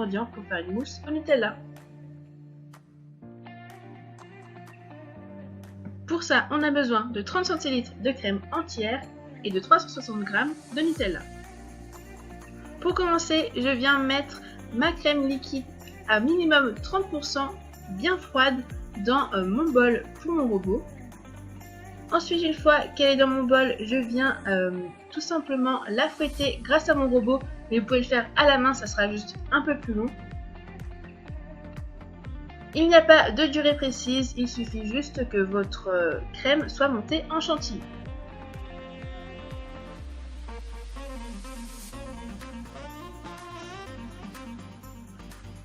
ingrédients pour faire une mousse au Nutella. Pour ça, on a besoin de 30 centilitres de crème entière et de 360 g de Nutella. Pour commencer, je viens mettre ma crème liquide à minimum 30% bien froide dans mon bol pour mon robot. Ensuite, une fois qu'elle est dans mon bol, je viens tout simplement la fouetter grâce à mon robot, mais vous pouvez le faire à la main, ça sera juste un peu plus long. Il n'y a pas de durée précise, il suffit juste que votre crème soit montée en chantilly.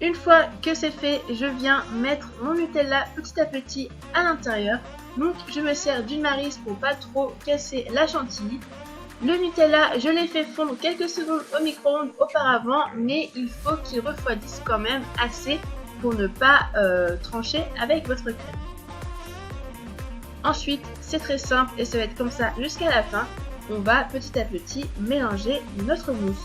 Une fois que c'est fait, je viens mettre mon Nutella petit à petit à l'intérieur. Donc je me sers d'une maryse pour pas trop casser la chantilly. Le Nutella, je l'ai fait fondre quelques secondes au micro-ondes auparavant, mais il faut qu'il refroidisse quand même assez pour ne pas trancher avec votre crème. Ensuite, c'est très simple et ça va être comme ça jusqu'à la fin. On va petit à petit mélanger notre mousse.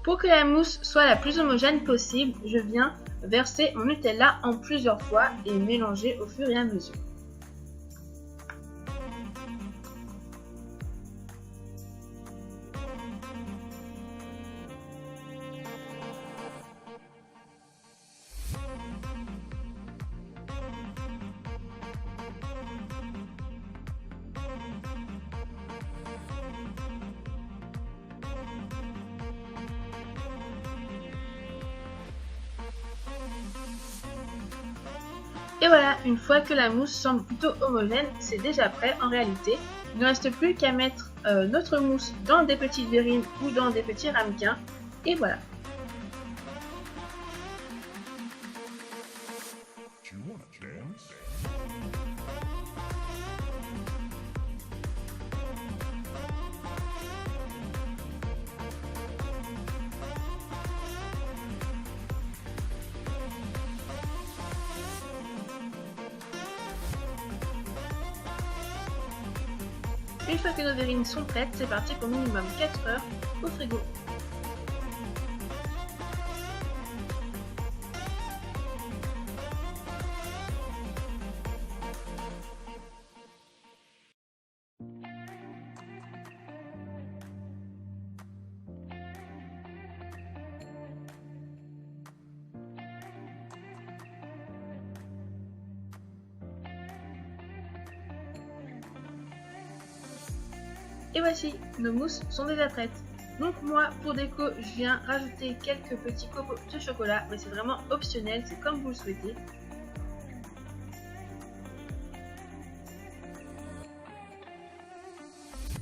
Pour que la mousse soit la plus homogène possible, je viens verser mon Nutella en plusieurs fois et mélanger au fur et à mesure. Et voilà, une fois que la mousse semble plutôt homogène, c'est déjà prêt en réalité. Il ne reste plus qu'à mettre notre mousse dans des petites verrines ou dans des petits ramequins. Et voilà. Une fois que nos verrines sont prêtes, c'est parti pour minimum 4 heures au frigo. Et voici, nos mousses sont déjà prêtes. Donc moi, pour déco, je viens rajouter quelques petits copeaux de chocolat, mais c'est vraiment optionnel, c'est comme vous le souhaitez.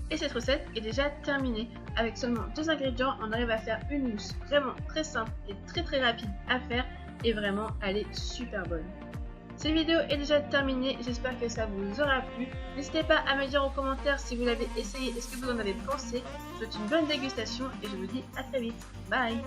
Et cette recette est déjà terminée. Avec seulement 2 ingrédients, on arrive à faire une mousse vraiment très simple et très rapide à faire, et vraiment, elle est super bonne. Cette vidéo est déjà terminée, j'espère que ça vous aura plu. N'hésitez pas à me dire en commentaire si vous l'avez essayé et ce que vous en avez pensé. Je vous souhaite une bonne dégustation et je vous dis à très vite. Bye!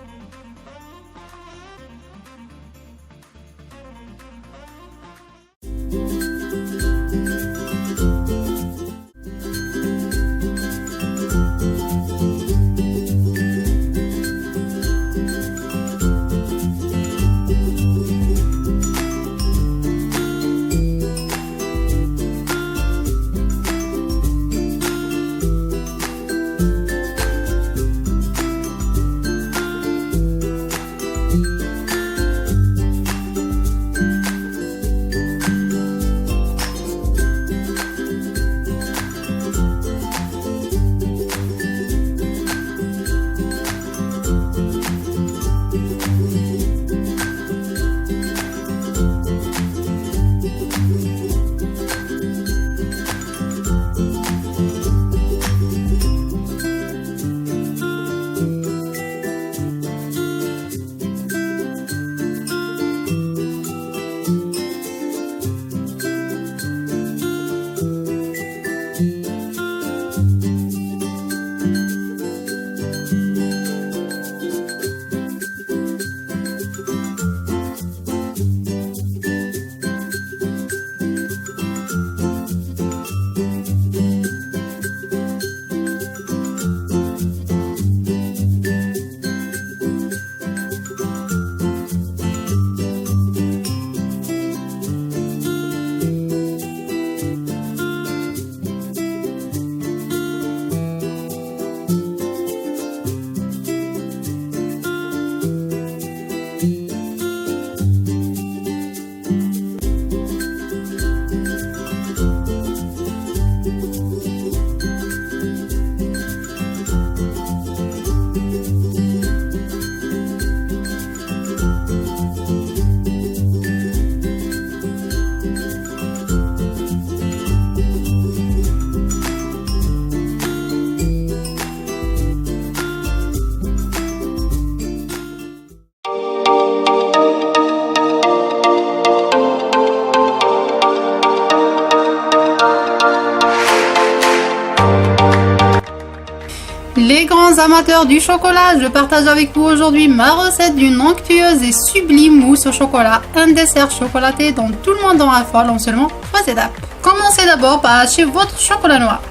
Les grands amateurs du chocolat, je partage avec vous aujourd'hui ma recette d'une onctueuse et sublime mousse au chocolat, un dessert chocolaté dont tout le monde en raffole en seulement 3 étapes. Commencez d'abord par hacher votre chocolat noir.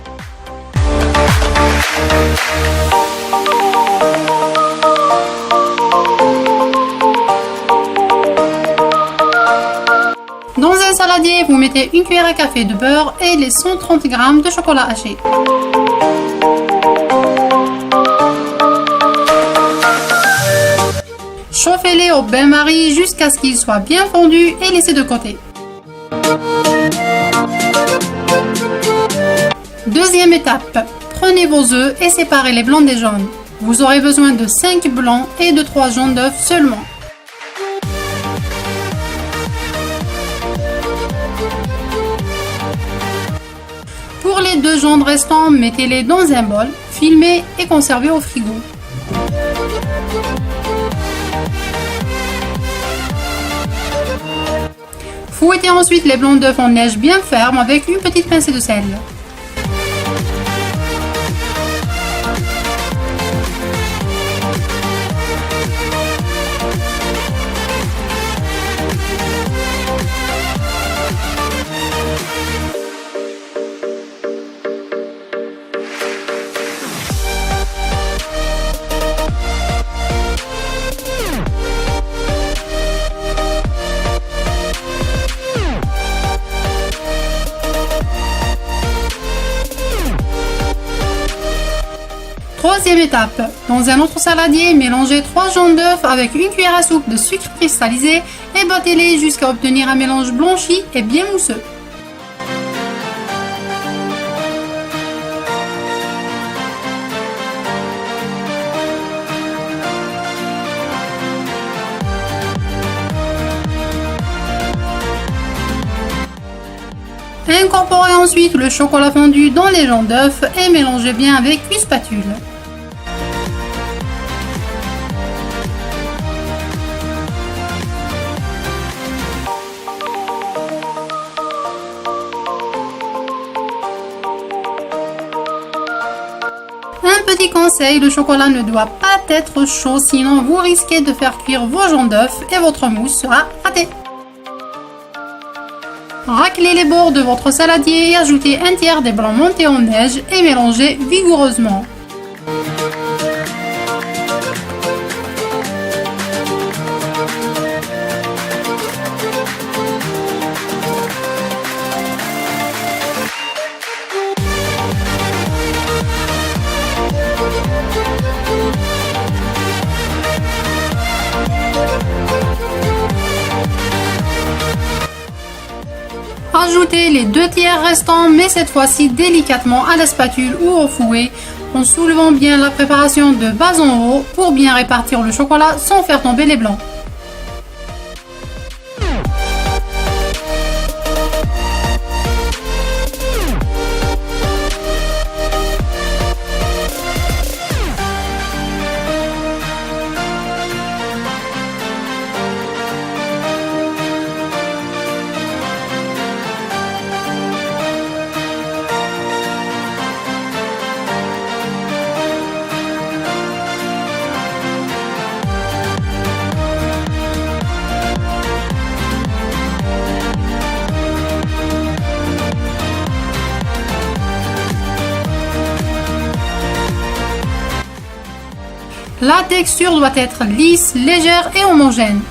Dans un saladier, vous mettez une cuillère à café de beurre et les 130 g de chocolat haché. Chauffez-les au bain-marie jusqu'à ce qu'ils soient bien fondus et laissez de côté. Deuxième étape, prenez vos œufs et séparez les blancs des jaunes. Vous aurez besoin de 5 blancs et de 3 jaunes d'œufs seulement. Pour les 2 jaunes restants, mettez-les dans un bol, filmez et conservez au frigo. Fouettez ensuite les blancs d'œufs en neige bien ferme avec une petite pincée de sel. Troisième étape, dans un autre saladier, mélangez 3 jaunes d'œufs avec une cuillère à soupe de sucre cristallisé et battez-les jusqu'à obtenir un mélange blanchi et bien mousseux. Incorporez ensuite le chocolat fondu dans les jaunes d'œufs et mélangez bien avec une spatule. Un petit conseil, le chocolat ne doit pas être chaud, sinon vous risquez de faire cuire vos jaunes d'œufs et votre mousse sera ratée. Raclez les bords de votre saladier et ajoutez un tiers des blancs montés en neige et mélangez vigoureusement. Ajoutez les 2 tiers restants, mais cette fois-ci délicatement à la spatule ou au fouet, en soulevant bien la préparation de bas en haut pour bien répartir le chocolat sans faire tomber les blancs. La texture doit être lisse, légère et homogène.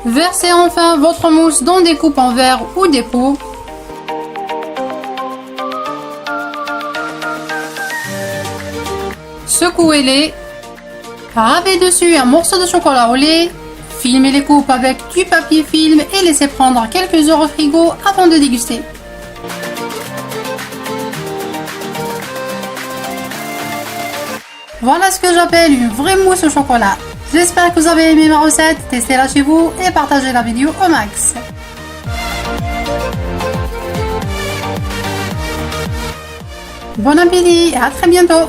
Versez enfin votre mousse dans des coupes en verre ou des pots. Secouez-les. Ravez dessus un morceau de chocolat au lait. Filmez les coupes avec du papier film et laissez prendre quelques heures au frigo avant de déguster. Voilà ce que j'appelle une vraie mousse au chocolat. J'espère que vous avez aimé ma recette, testez-la chez vous et partagez la vidéo au max. Bon appétit et à très bientôt!